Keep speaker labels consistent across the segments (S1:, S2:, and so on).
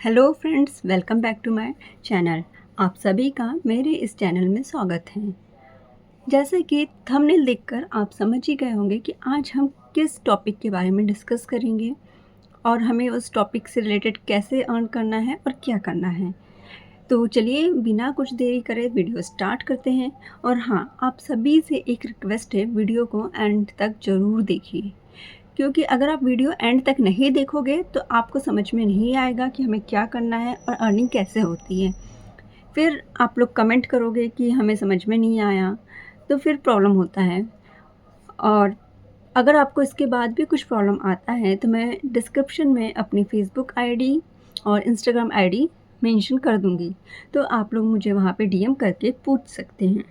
S1: Hello friends, welcome back to my channel. आप सभी का मेरे इस चैनल में स्वागत है। जैसे कि थंबनेल देखकर आप समझ ही गए होंगे कि आज हम किस टॉपिक के बारे में डिस्कस करेंगे और हमें उस टॉपिक से रिलेटेड कैसे अर्न करना है और क्या करना है। तो चलिए बिना कुछ देरी करे वीडियो स्टार्ट करते हैं। और हाँ, आप सभी से एक रिक्वेस्ट है, वीडियो को एंड तक ज़रूर देखिए, क्योंकि अगर आप वीडियो एंड तक नहीं देखोगे तो आपको समझ में नहीं आएगा कि हमें क्या करना है और अर्निंग कैसे होती है। फिर आप लोग कमेंट करोगे कि हमें समझ में नहीं आया, तो फिर प्रॉब्लम होता है। और अगर आपको इसके बाद भी कुछ प्रॉब्लम आता है तो मैं डिस्क्रिप्शन में अपनी फ़ेसबुक आईडी और इंस्टाग्राम आईडी मेंशन कर दूँगी, तो आप लोग मुझे वहाँ पे डीएम करके पूछ सकते हैं।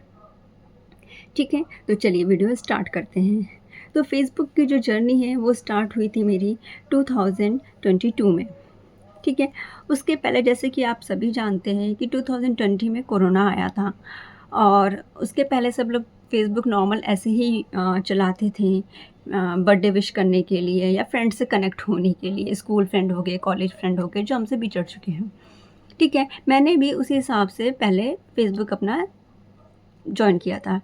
S1: ठीक है, तो चलिए वीडियो स्टार्ट करते हैं। तो फ़ेसबुक की जो जर्नी है वो स्टार्ट हुई थी मेरी 2022 में। ठीक है, उसके पहले जैसे कि आप सभी जानते हैं कि 2020 में कोरोना आया था, और उसके पहले सब लोग फ़ेसबुक नॉर्मल ऐसे ही चलाते थे, बर्थडे विश करने के लिए या फ्रेंड से कनेक्ट होने के लिए। स्कूल फ्रेंड हो गए, कॉलेज फ्रेंड हो गए, जो हमसे बिछड़ चुके हैं। ठीक है, मैंने भी उसी हिसाब से पहले फ़ेसबुक अपना जॉइन किया था,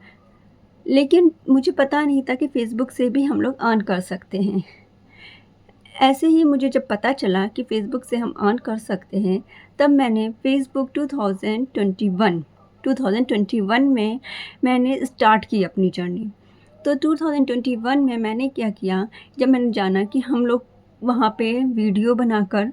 S1: लेकिन मुझे पता नहीं था कि फ़ेसबुक से भी हम लोग अर्न कर सकते हैं। ऐसे ही मुझे जब पता चला कि फ़ेसबुक से हम अर्न कर सकते हैं, तब मैंने फ़ेसबुक 2021 में मैंने स्टार्ट की अपनी जर्नी। तो 2021 में मैंने क्या किया, जब मैंने जाना कि हम लोग वहाँ पे वीडियो बनाकर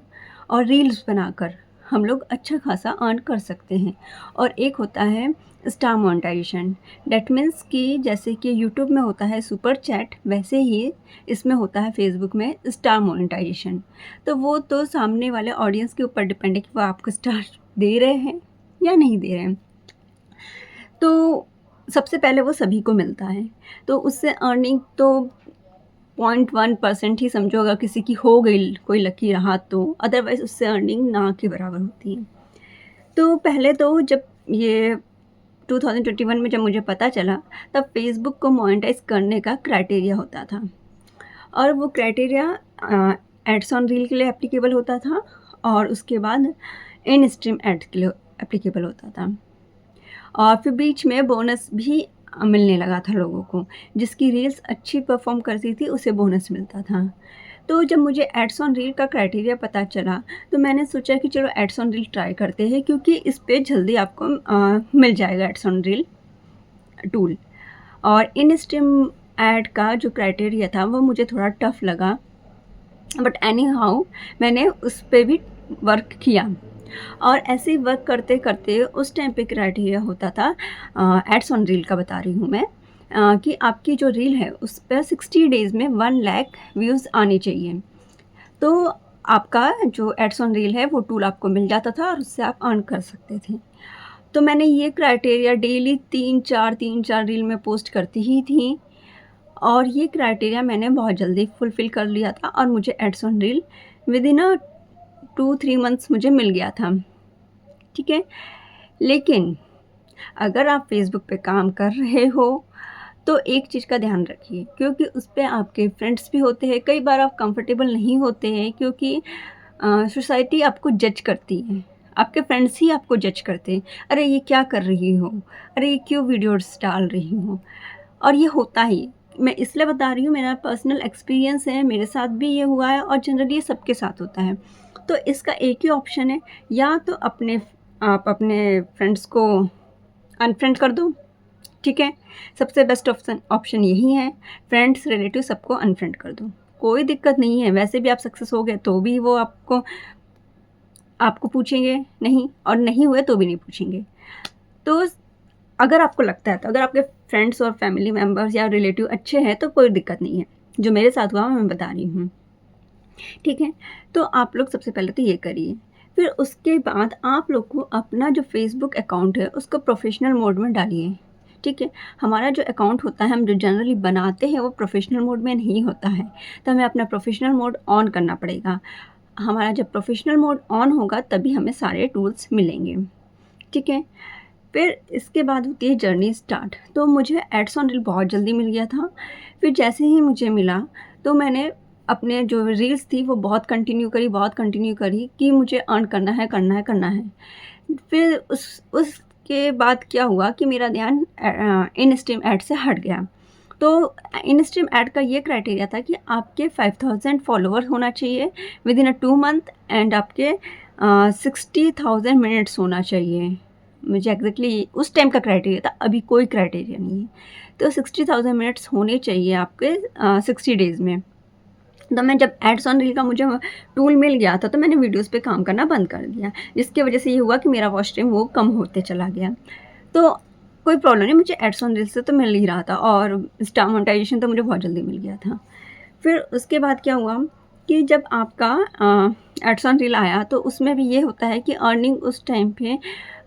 S1: और रील्स बनाकर हम लोग अच्छा खासा अर्न कर सकते हैं। और एक होता है स्टार मोनेटाइजेशन, दैट मीन्स कि जैसे कि यूट्यूब में होता है सुपर चैट, वैसे ही इसमें होता है फ़ेसबुक में स्टार मोनेटाइजेशन। तो वो तो सामने वाले ऑडियंस के ऊपर डिपेंड है कि वो आपको स्टार दे रहे हैं या नहीं दे रहे हैं। तो सबसे पहले वो सभी को मिलता है, तो उससे अर्निंग तो 0.1% ही समझो, अगर किसी की हो गई, कोई लकी रहा तो, अदरवाइज़ उससे अर्निंग ना के बराबर होती है। तो पहले तो जब ये 2021 में जब मुझे पता चला, तब फ़ेसबुक को मोनेटाइज़ करने का क्राइटेरिया होता था, और वो क्राइटेरिया एड्स ऑन रील के लिए एप्लीकेबल होता था, और उसके बाद इन स्ट्रीम एड के लिए एप्लीकेबल होता था। और फिर बीच में बोनस भी मिलने लगा था लोगों को, जिसकी रील्स अच्छी परफॉर्म करती थी उसे बोनस मिलता था। तो जब मुझे एड्स ऑन रील का क्राइटेरिया पता चला, तो मैंने सोचा कि चलो एड्स ऑन रील ट्राई करते हैं, क्योंकि इस पे जल्दी आपको मिल जाएगा एड्स ऑन रील टूल। और इन स्ट्रीम ऐड का जो क्राइटेरिया था वो मुझे थोड़ा टफ लगा, बट एनी हाउ मैंने उस पे भी वर्क किया। और ऐसे ही वर्क करते करते उस टाइम पे क्राइटेरिया होता था, एड्स ऑन रील का बता रही हूँ मैं, कि आपकी जो रील है उस पर 60 डेज़ में 1 लाख व्यूज़ आने चाहिए। तो आपका जो एड्स ऑन रील है वो टूल आपको मिल जाता था और उससे आप अर्न कर सकते थे। तो मैंने ये क्राइटेरिया डेली 3-4 रील में पोस्ट करती ही थी, और ये क्राइटेरिया मैंने बहुत जल्दी फुलफ़िल कर लिया था, और मुझे ads on reel within 2-3 months मुझे मिल गया था। ठीक है? लेकिन अगर आप फ़ेसबुक पे काम कर रहे हो, तो एक चीज़ का ध्यान रखिए, क्योंकि उस पे आपके फ्रेंड्स भी होते हैं। कई बार आप कंफर्टेबल नहीं होते हैं, क्योंकि सोसाइटी आपको जज करती है। आपके फ्रेंड्स ही आपको जज करते हैं, अरे ये क्या कर रही हो? अरे ये क्यों वीडियोज़ डाल रही हो? और ये होता ही, मैं इसलिए बता रही हूँ, मेरा पर्सनल एक्सपीरियंस है, मेरे साथ भी ये हुआ है, और जनरली ये सबके साथ होता है। तो इसका एक ही ऑप्शन है, या तो आप अपने फ्रेंड्स को अनफ्रेंड कर दो। ठीक है, सबसे बेस्ट ऑप्शन यही है, फ्रेंड्स रिलेटिव सबको अनफ्रेंड कर दो, कोई दिक्कत नहीं है। वैसे भी आप सक्सेस हो गए तो भी वो आपको आपको पूछेंगे नहीं, और नहीं हुए तो भी नहीं पूछेंगे। तो अगर आपको लगता है, तो अगर आपके फ्रेंड्स और फैमिली मेम्बर्स या रिलेटिव अच्छे हैं तो कोई दिक्कत नहीं है। जो मेरे साथ हुआ मैं बता रही हूँ। ठीक है, तो आप लोग सबसे पहले तो ये करिए। फिर उसके बाद आप लोग को अपना जो फ़ेसबुक अकाउंट है उसको प्रोफ़ेशनल मोड में डालिए। ठीक है, हमारा जो अकाउंट होता है, हम जो जनरली बनाते हैं, वो प्रोफ़ेशनल मोड में नहीं होता है, तो हमें अपना प्रोफ़ेशनल मोड ऑन करना पड़ेगा। हमारा जब प्रोफ़ेशनल मोड ऑन होगा तभी हमें सारे टूल्स मिलेंगे। ठीक है, फिर इसके बाद होती है जर्नी स्टार्ट। तो मुझे एड्स ऑन रील बहुत जल्दी मिल गया था। फिर जैसे ही मुझे मिला, तो मैंने अपने जो रील्स थी वो बहुत कंटिन्यू करी कि मुझे अर्न करना है, करना है, करना है। फिर उसके बाद क्या हुआ कि मेरा ध्यान इन स्ट्रीम ऐड से हट गया। तो इन स्ट्रीम ऐड का ये क्राइटेरिया था कि आपके 5000 फॉलोअर होना चाहिए विदिन अ 2 मंथ एंड आपके 60,000 मिनट्स होना चाहिए। मुझे एग्जैक्टली उस टाइम का क्राइटेरिया था, अभी कोई क्राइटेरिया नहीं है। तो 60,000 मिनट्स होने चाहिए आपके 60 डेज़ में। तो मैं जब एड्स ऑन रील का मुझे टूल मिल गया था तो मैंने वीडियोज़ पे काम करना बंद कर दिया, जिसकी वजह से ये हुआ कि मेरा वॉच टाइम वो कम होते चला गया। तो कोई प्रॉब्लम नहीं, मुझे एड्स ऑन रील से तो मिल ही रहा था और स्टार मोनेटाइजेशन तो मुझे बहुत जल्दी मिल गया था। फिर उसके बाद क्या हुआ कि जब आपका एड्स ऑन रील आया तो उसमें भी ये होता है कि अर्निंग उस टाइम पे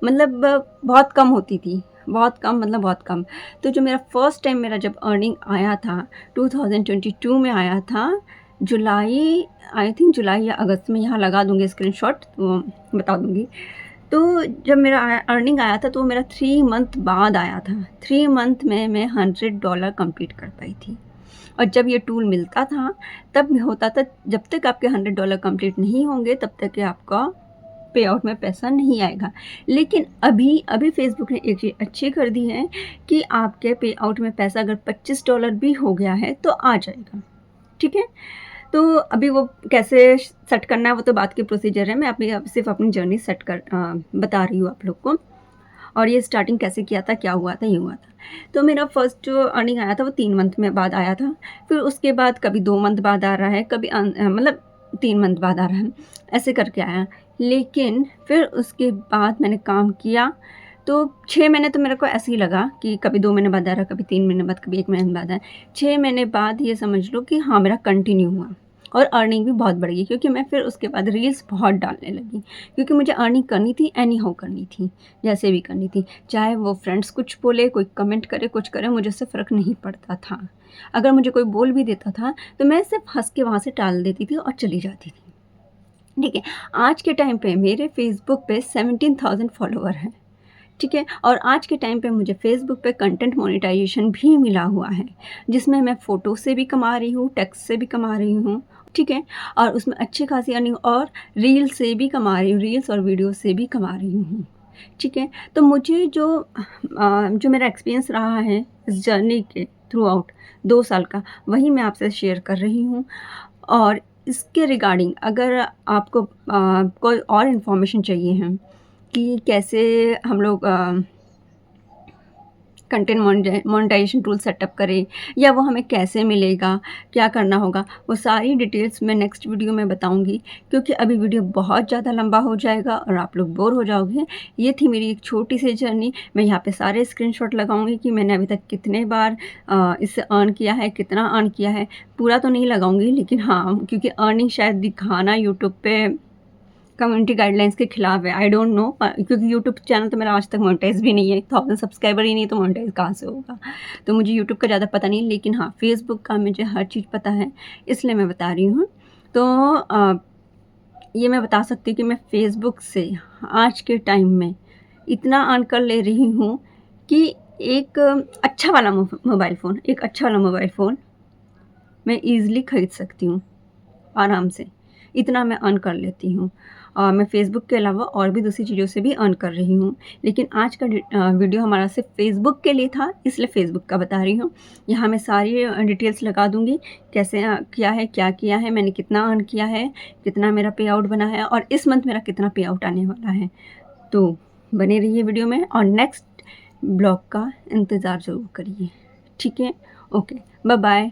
S1: मतलब बहुत कम होती थी, बहुत कम मतलब बहुत कम। तो जो मेरा फर्स्ट टाइम मेरा जब अर्निंग आया था 2022 में आया था, जुलाई, आई थिंक जुलाई या अगस्त में, यहाँ लगा दूँगी स्क्रीनशॉट तो बता दूँगी। तो जब मेरा अर्निंग आया था तो वो मेरा 3 मंथ बाद आया था। 3 मंथ में मैं $100 कंप्लीट कर पाई थी। और जब ये टूल मिलता था तब होता था जब तक आपके $100 कंप्लीट नहीं होंगे तब तक के आपका पे आउट में पैसा नहीं आएगा। लेकिन अभी फ़ेसबुक ने एक चीज़ अच्छी कर दी है कि आपके पे आउट में पैसा अगर $25 भी हो गया है तो आ जाएगा, ठीक है? तो अभी वो कैसे सेट करना है वो तो बात की प्रोसीजर है, मैं अभी सिर्फ अपनी जर्नी सेट कर बता रही हूँ आप लोग को। और ये स्टार्टिंग कैसे किया था, क्या हुआ था, ये हुआ था। तो मेरा फर्स्ट जो अर्निंग आया था वो 3 मंथ में बाद आया था। फिर उसके बाद कभी 2 मंथ बाद आ रहा है, कभी मतलब 3 मंथ बाद आ रहा है, ऐसे करके आया। लेकिन फिर उसके बाद मैंने काम किया तो 6 महीने तो मेरे को ऐसे ही लगा कि कभी 2 महीने बाद आ रहा, कभी 3 महीने बाद, कभी 1 महीने बाद आया। 6 महीने बाद ये समझ लो कि हाँ, मेरा कंटिन्यू हुआ और अर्निंग भी बहुत बढ़ गई क्योंकि मैं फिर उसके बाद रील्स बहुत डालने लगी क्योंकि मुझे अर्निंग करनी थी, एनी हाउ करनी थी, जैसे भी करनी थी। चाहे वो फ्रेंड्स कुछ बोले, कोई कमेंट करे, कुछ करे, मुझे उससे फ़र्क नहीं पड़ता था। अगर मुझे कोई बोल भी देता था तो मैं सिर्फ हँस के वहाँ से टाल देती थी और चली जाती थी, ठीक है? आज के टाइम पे मेरे फेसबुक पे 17,000 फॉलोवर हैं, ठीक है? और आज के टाइम पे मुझे फ़ेसबुक पे कंटेंट मोनेटाइजेशन भी मिला हुआ है, जिसमें मैं फ़ोटो से भी कमा रही हूँ, टेक्स्ट से भी कमा रही हूँ, ठीक है? और उसमें अच्छी खासी अर्निंग और रील से भी कमा रही हूँ, रील्स और वीडियो से भी कमा रही हूँ, ठीक है? तो मुझे जो मेरा एक्सपीरियंस रहा है इस जर्नी के थ्रू आउट 2 साल का, वही मैं आपसे शेयर कर रही हूँ। और इसके रिगार्डिंग अगर आपको कोई और इन्फॉर्मेशन चाहिए है कि कैसे हम लोग कंटेंट मोनेटाइजेशन टूल सेटअप करें या वो हमें कैसे मिलेगा, क्या करना होगा, वो सारी डिटेल्स मैं नेक्स्ट वीडियो में बताऊंगी क्योंकि अभी वीडियो बहुत ज़्यादा लंबा हो जाएगा और आप लोग बोर हो जाओगे। ये थी मेरी एक छोटी सी जर्नी। मैं यहाँ पे सारे स्क्रीनशॉट लगाऊंगी कि मैंने अभी तक कितने बार इससे अर्न किया है, कितना अर्न किया है। पूरा तो नहीं लगाऊंगी लेकिन हाँ, क्योंकि अर्निंग शायद दिखाना यूट्यूब पे कम्युनिटी गाइडलाइंस के खिलाफ है, आई डोंट नो, क्योंकि यूट्यूब चैनल तो मेरा आज तक मोनेटाइज भी नहीं है, 1000 सब्सक्राइबर ही नहीं तो मोनेटाइज कहाँ से होगा। तो मुझे यूट्यूब का ज़्यादा पता नहीं, लेकिन हाँ, फेसबुक का मुझे हर चीज़ पता है, इसलिए मैं बता रही हूँ। तो ये मैं बता सकती हूँ कि मैं फेसबुक से आज के टाइम में इतना अर्न कर ले रही हूँ कि एक अच्छा वाला मोबाइल फ़ोन मैं ईज़िली ख़रीद सकती हूँ आराम से, इतना मैं अर्न कर लेती हूँ। और मैं फ़ेसबुक के अलावा और भी दूसरी चीज़ों से भी अर्न कर रही हूँ। लेकिन आज का वीडियो हमारा सिर्फ फ़ेसबुक के लिए था, इसलिए फ़ेसबुक का बता रही हूँ। यहाँ मैं सारी डिटेल्स लगा दूँगी, कैसे किया है, क्या किया है, मैंने कितना अर्न किया है, कितना मेरा पे आउट बना है और इस मंथ मेरा कितना पे आउट आने वाला है। तो बने रहिए वीडियो में और नेक्स्ट ब्लॉग का इंतज़ार ज़रूर करिए, ठीक है? Okay, bye bye.